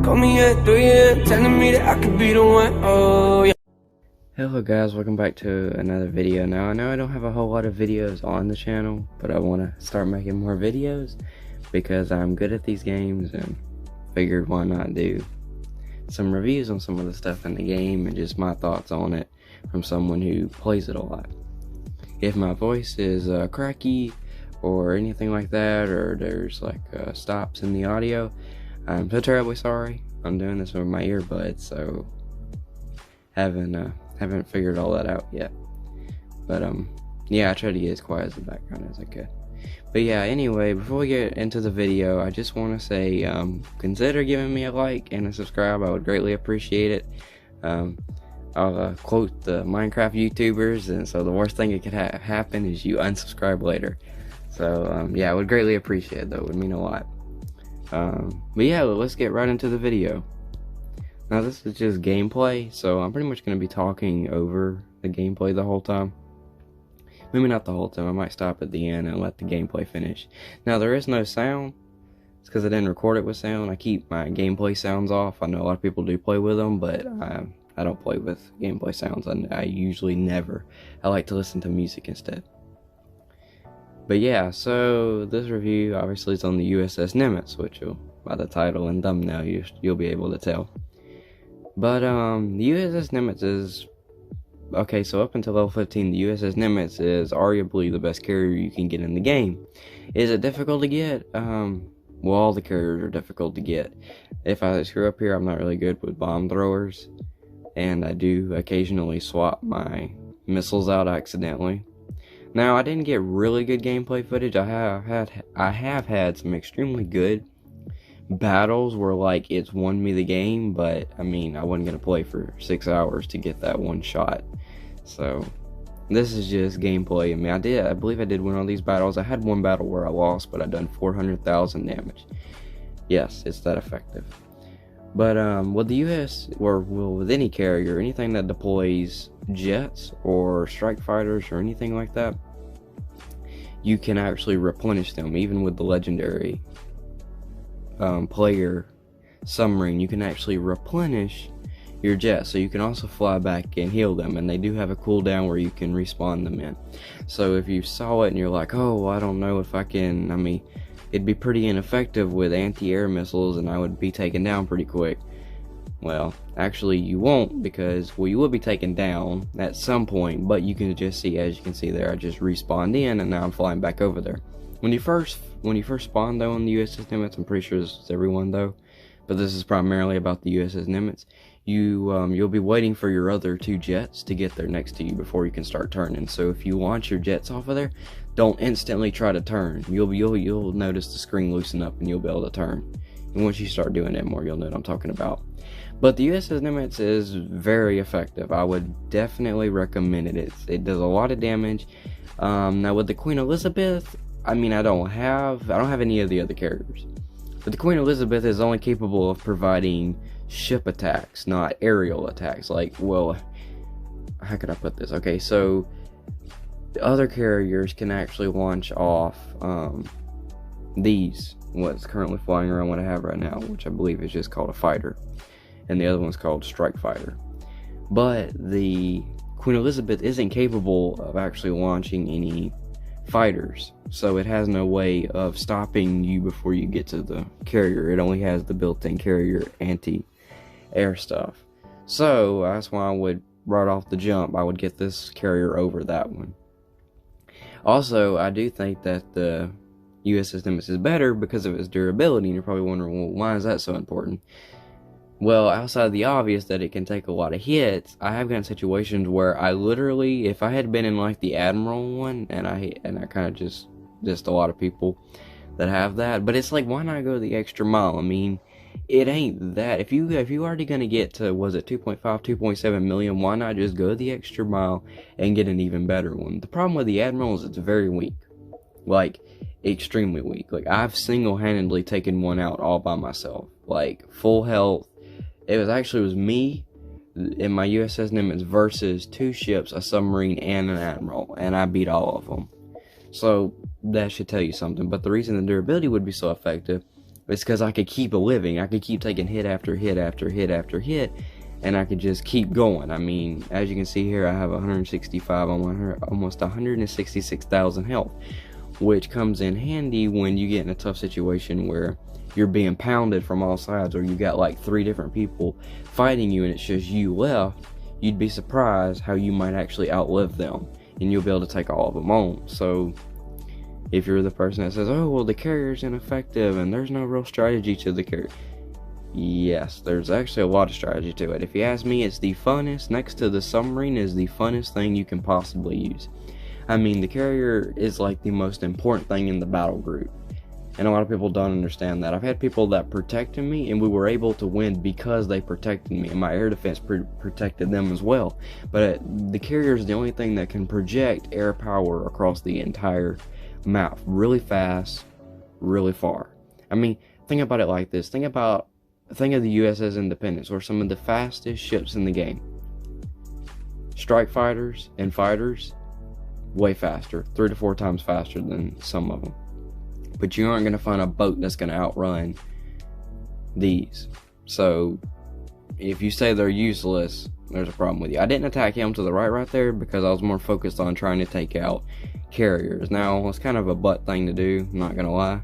Call me at 3 a.m. telling me that I could be the one. Oh yeah. Hello guys, welcome back to another video. Now I know I don't have a whole lot of videos on the channel, but I want to start making more videos because I'm good at these games and figured why not do some reviews on some of the stuff in the game and just my thoughts on it from someone who plays it a lot. If my voice is cracky or anything like that, or there's like stops in the audio, I'm so terribly sorry. I'm doing this with my earbuds, so haven't figured all that out yet. But yeah, I try to get as quiet as the background as I could. But yeah, anyway, before we get into the video, I just want to say consider giving me a like and a subscribe. I would greatly appreciate it. I'll quote the Minecraft YouTubers, and so the worst thing that could happen is you unsubscribe later. So yeah, I would greatly appreciate it, though. It would mean a lot. But yeah, let's get right into the video. Now this is just gameplay, so I'm pretty much going to be talking over the gameplay the whole time. Maybe not the whole time, I might stop at the end and let the gameplay finish. Now there is no sound, it's because I didn't record it with sound. I keep my gameplay sounds off. I know a lot of people do play with them, but I don't play with gameplay sounds. I usually never. I like to listen to music instead. But yeah, so this review obviously is on the USS Nimitz, which by the title and thumbnail you'll be able to tell. But the USS Nimitz is okay. So up until level 15, the USS Nimitz is arguably the best carrier you can get in the game. Is it difficult to get? Well, all the carriers are difficult to get. If I screw up here, I'm not really good with bomb throwers, and I do occasionally swap my missiles out accidentally. Now I didn't get really good gameplay footage. I have had some extremely good battles where like it's won me the game, but I mean I wasn't gonna play for 6 hours to get that one shot. So this is just gameplay. I mean I believe I did win all these battles. I had one battle where I lost, but I done 400,000 damage. Yes, it's that effective. But with the US, or with any carrier, anything that deploys jets or strike fighters or anything like that, you can actually replenish them. Even with the legendary player submarine, you can actually replenish your jet, so you can also fly back and heal them, and they do have a cooldown where you can respawn them in. So if you saw it and you're like, oh, I don't know if I can, I mean, it'd be pretty ineffective with anti-air missiles and I would be taken down pretty quick. Well, actually you won't, because, well, you will be taken down at some point, but you can just see, as you can see there, I just respawned in and now I'm flying back over there. When you first spawn though on the USS Nimitz, I'm pretty sure this is everyone though, but this is primarily about the USS Nimitz, you'll be waiting for your other two jets to get there next to you before you can start turning. So if you launch your jets off of there, don't instantly try to turn. You'll notice the screen loosen up and you'll be able to turn. And once you start doing that more, you'll know what I'm talking about. But the USS Nimitz is very effective. I would definitely recommend it. It does a lot of damage. Now with the Queen Elizabeth, I mean I don't have any of the other carriers. But the Queen Elizabeth is only capable of providing ship attacks, not aerial attacks. Like, well, how could I put this? Okay, so the other carriers can actually launch off what's currently flying around, what I have right now, which I believe is just called a fighter, and the other one's called strike fighter. But the Queen Elizabeth isn't capable of actually launching any fighters, so it has no way of stopping you before you get to the carrier. It only has the built-in carrier anti-air stuff. So that's why I would, right off the jump, I would get this carrier over that one. Also, I do think that the USS Nimitz is better because of its durability, and you're probably wondering, well, why is that so important? Well, outside of the obvious that it can take a lot of hits, I have gotten situations where I literally, if I had been in like the Admiral one, and I kind of just a lot of people that have that, but it's like, why not go the extra mile? I mean, it ain't that. If you already gonna get to, was it 2.5, 2.7 million, why not just go the extra mile and get an even better one? The problem with the Admiral is it's very weak, like extremely weak. Like I've single-handedly taken one out all by myself, like full health. It was me in my USS Nimitz versus two ships, a submarine and an Admiral, and I beat all of them. So that should tell you something. But the reason the durability would be so effective It's because I could keep living. I could keep taking hit after hit after hit after hit, and I could just keep going. I mean, as you can see here, I have 165 on 100, almost 166,000 health, which comes in handy when you get in a tough situation where you're being pounded from all sides, or you got like 3 different people fighting you and it's just you left. You'd be surprised how you might actually outlive them, and you'll be able to take all of them on. So if you're the person that says, oh, well, the carrier's ineffective and there's no real strategy to the carrier, yes, there's actually a lot of strategy to it. If you ask me, it's the funnest, next to the submarine, is the funnest thing you can possibly use. I mean, the carrier is like the most important thing in the battle group, and a lot of people don't understand that. I've had people that protected me, and we were able to win because they protected me, and my air defense protected them as well. But the carrier is the only thing that can project air power across the entire map really fast, really far. I mean, think about it like this. Think of the USS Independence, or some of the fastest ships in the game. Strike fighters and fighters, way faster, 3 to 4 times faster than some of them. But you aren't going to find a boat that's going to outrun these. So if you say they're useless, there's a problem with you. I didn't attack him to the right there because I was more focused on trying to take out carriers. Now, it's kind of a butt thing to do, I'm not going to lie.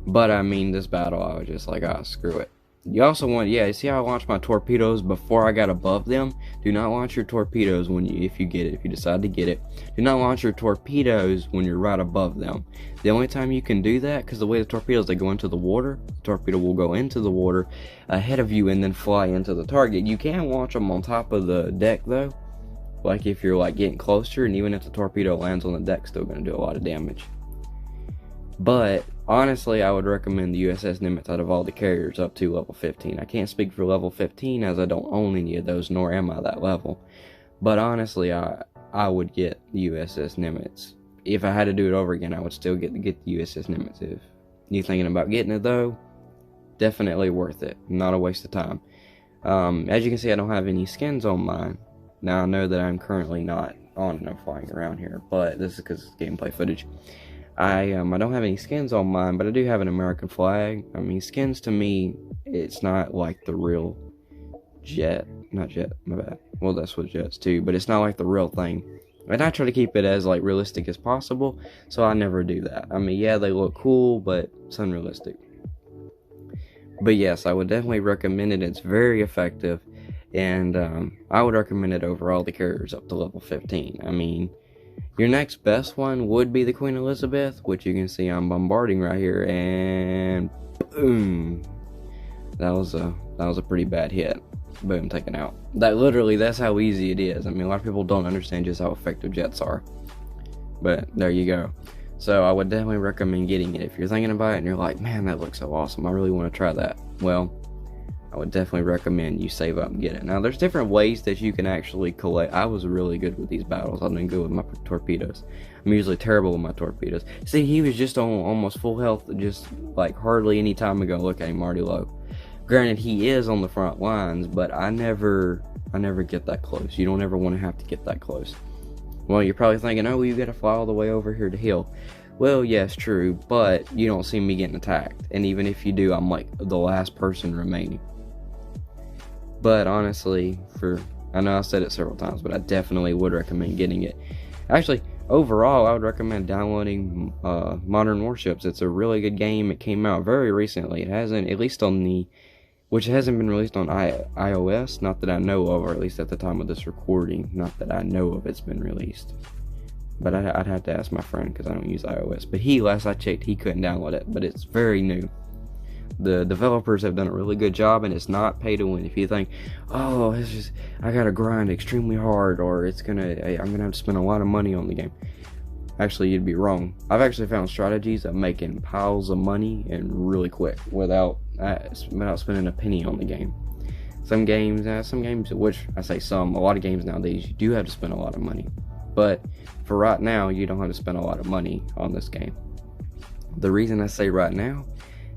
But I mean, this battle, I was just like, ah, screw it. You also want, you see how I launched my torpedoes before I got above them? Do not launch your torpedoes if you decide to get it. Do not launch your torpedoes when you're right above them. The only time you can do that, because the way the torpedoes, they go into the water, the torpedo will go into the water ahead of you and then fly into the target. You can launch them on top of the deck though, like if you're like getting closer, and even if the torpedo lands on the deck, still going to do a lot of damage. But honestly, I would recommend the USS Nimitz out of all the carriers up to level 15. I can't speak for level 15 as I don't own any of those, nor am I that level. But honestly, I would get the USS Nimitz. If I had to do it over again, I would still get the USS Nimitz. If you're thinking about getting it though, definitely worth it. Not a waste of time. As you can see, I don't have any skins on mine. Now I know that I'm currently not on enough flying around here, but this is because it's gameplay footage. I don't have any skins on mine, but I do have an American flag. I mean, skins to me, it's not like the real not jet, my bad. Well, that's what jet's too, but it's not like the real thing. And I try to keep it as like realistic as possible, so I never do that. I mean, yeah, they look cool, but it's unrealistic. But yes, I would definitely recommend it. It's very effective, and I would recommend it over all the carriers up to level 15. I mean, your next best one would be the Queen Elizabeth, which you can see I'm bombarding right here, and boom, that was a pretty bad hit. Boom, taken out. That's how easy it is. I mean, a lot of people don't understand just how effective jets are, but there you go. So I would definitely recommend getting it if you're thinking about it and you're like, man, that looks so awesome, I really want to try that. Well, I would definitely recommend you save up and get it. Now, there's different ways that you can actually collect. I was really good with these battles. I've been good with my torpedoes. I'm usually terrible with my torpedoes. See, he was just on almost full health just like hardly any time ago. Look at him, already low. Granted, he is on the front lines, but I never get that close. You don't ever want to have to get that close. Well, you're probably thinking, oh, you gotta fly all the way over here to heal. Well, yes, true, but you don't see me getting attacked. And even if you do, I'm like the last person remaining. But honestly, I know I said it several times, but I definitely would recommend getting it. Actually, overall, I would recommend downloading Modern Warships. It's a really good game. It came out very recently. It hasn't, at least on which hasn't been released on iOS, not that I know of, or at least at the time of this recording, not that I know of it's been released. But I'd have to ask my friend because I don't use iOS. But last I checked, he couldn't download it, but it's very new. The developers have done a really good job, and it's not pay to win. If you think, oh, it's just, I gotta grind extremely hard, or I'm gonna have to spend a lot of money on the game. Actually, you'd be wrong. I've actually found strategies of making piles of money and really quick without spending a penny on the game. Some games, which I say some, a lot of games nowadays, you do have to spend a lot of money. But for right now, you don't have to spend a lot of money on this game. The reason I say right now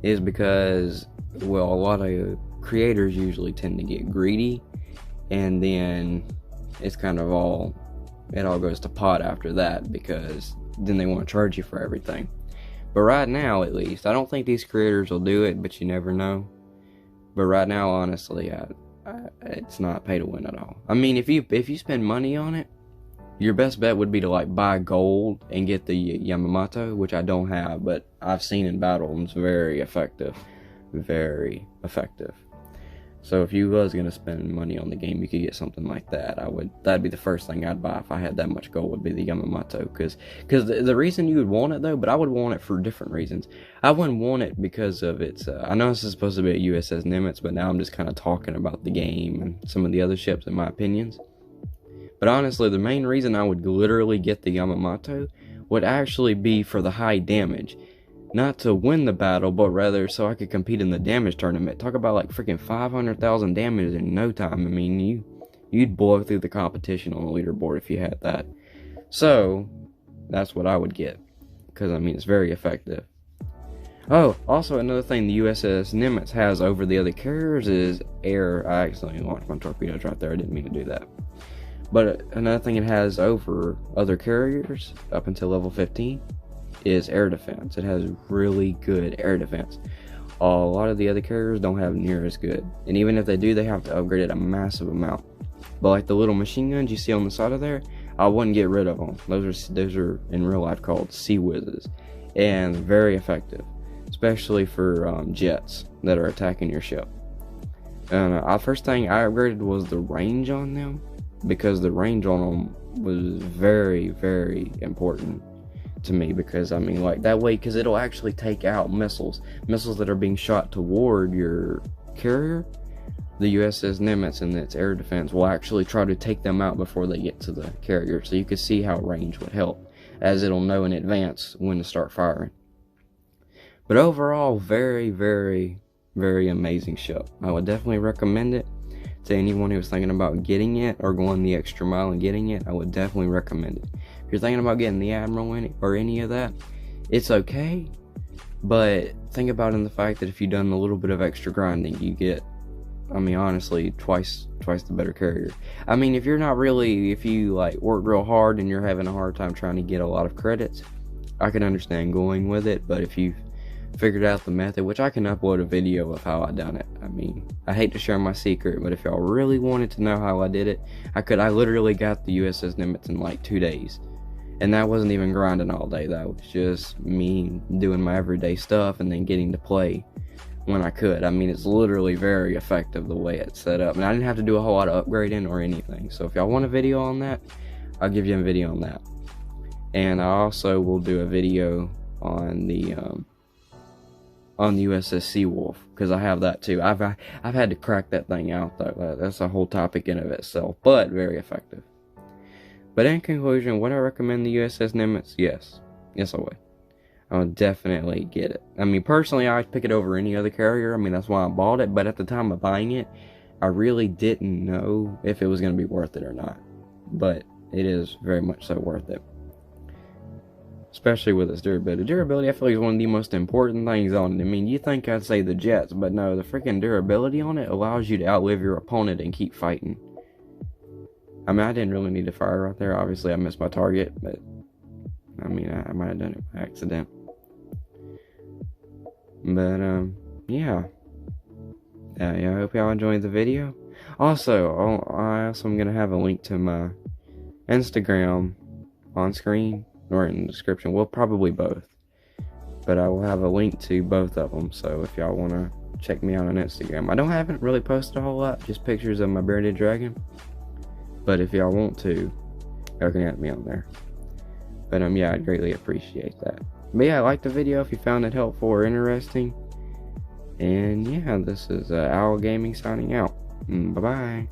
is because, well, a lot of creators usually tend to get greedy, and then it's kind of it all goes to pot after that, because then they want to charge you for everything. But right now, at least, I don't think these creators will do it, but you never know. But right now, honestly, it's not pay to win at all. I mean, if you spend money on it, your best bet would be to like buy gold and get the Yamamoto, which I don't have, but I've seen in battle and it's very effective. Very effective. So if you was gonna spend money on the game, you could get something like that. That'd be the first thing I'd buy if I had that much gold, would be the Yamamoto. Because the reason you would want it though, but I would want it for different reasons. I wouldn't want it because of its, I know this is supposed to be a USS Nimitz, but now I'm just kind of talking about the game and some of the other ships and my opinions. But honestly, the main reason I would literally get the Yamamoto would actually be for the high damage. Not to win the battle, but rather so I could compete in the damage tournament. Talk about like freaking 500,000 damage in no time. I mean, you'd blow through the competition on the leaderboard if you had that. So, that's what I would get. Because, I mean, it's very effective. Oh, also another thing the USS Nimitz has over the other carriers is air. I accidentally launched my torpedoes right there. I didn't mean to do that. But another thing it has over other carriers, up until level 15, is air defense. It has really good air defense. A lot of the other carriers don't have near as good, and even if they do, they have to upgrade it a massive amount. But like the little machine guns you see on the side of there, I wouldn't get rid of them. Those are in real life called Sea Whizzes, and very effective, especially for jets that are attacking your ship. And first thing I upgraded was the range on them, because the range on them was very, very important to me, because I mean, like, that way, because it'll actually take out missiles that are being shot toward your carrier. The USS Nimitz and its air defense will actually try to take them out before they get to the carrier, so you can see how range would help, as it'll know in advance when to start firing. But overall, very, very, very amazing ship. I would definitely recommend it to anyone who was thinking about getting it or going the extra mile and getting it. I would definitely recommend it. If you're thinking about getting the Admiral in it or any of that, it's okay, but think about it in the fact that if you've done a little bit of extra grinding, you get, I mean, honestly, twice the better carrier. I mean, if you like work real hard and you're having a hard time trying to get a lot of credits, I can understand going with it. But if you've figured out the method, which I can upload a video of how I done it. I mean, I hate to share my secret, but if y'all really wanted to know how I did it, I literally got the USS Nimitz in like 2 days. And that wasn't even grinding all day. That was just me doing my everyday stuff and then getting to play when I could. I mean, it's literally very effective the way it's set up. And I didn't have to do a whole lot of upgrading or anything. So if y'all want a video on that, I'll give you a video on that. And I also will do a video on the USS Seawolf, because I have that too. I've had to crack that thing out though. That's a whole topic in of itself, but very effective. But in conclusion, would I recommend the USS Nimitz? Yes I would. I would definitely get it. I mean, personally, I'd pick it over any other carrier. I mean, that's why I bought it. But at the time of buying it, I really didn't know if it was going to be worth it or not. But it is very much so worth it. Especially with its durability. Durability, I feel like, is one of the most important things on it. I mean, you think I'd say the jets, but no, the freaking durability on it allows you to outlive your opponent and keep fighting. I mean, I didn't really need to fire right there. Obviously, I missed my target, but I mean, I might have done it by accident. But, yeah. I hope y'all enjoyed the video. Also, I also am going to have a link to my Instagram on screen or in the description. Well, probably both. But I will have a link to both of them. So if y'all want to check me out on Instagram. I haven't really posted a whole lot. Just pictures of my bearded dragon. But if y'all want to, y'all can add me on there. But yeah, I'd greatly appreciate that. But yeah, like the video if you found it helpful or interesting. And yeah, this is Owl Gaming signing out. Bye-bye.